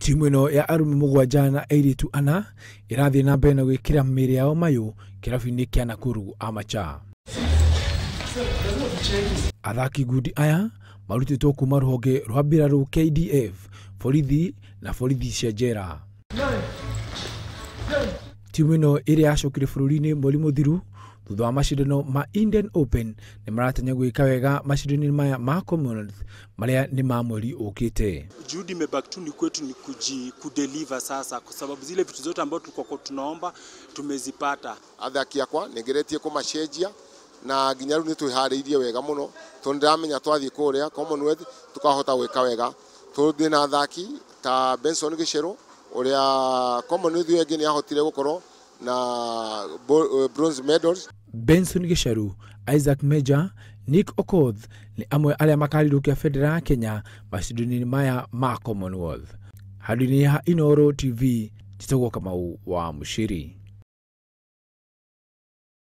Timu ino ya arume mugwanja na airitu ana irathie na mbere na gwikira mbere yao mayo kirabu-ini kia Naikuru amacha. Athaki ngundi aya marutitwo kuma ruhonge rwa mbiraru KDF, borithi na borithi cia njera. Timu ino iri yacokire bururi-ini mweri muthiru thutha wa macindano ma Indian Open ni maratanya gwika wega macindano maya ma Commonwealth maria ni ma mweri ukite. Juhudi imebaki tu ni kwetu ni kudeliver sasa, kwa sababu zile vitu zote ambazo tulikuwa tunaomba tumezipata. Athaki akwa negeretie kumacenjia na nginya riu ni twihariirie wega muno tondiramenya twathie kuria Commonwealth tukahota gwika wega. Tuthi na athaki ta Benson Gicero uria Commonwealth yengi ni ahotire gukorwo na bronze medals. Benson Gicero, Isaac Major, Nick Okoth ni amwe aria makarirukia federa ya Kenya macindano-ini maya ma Commonwealth. Handũ-inĩ ha Inooro TV, Titagwo Kamau wa Mushiri.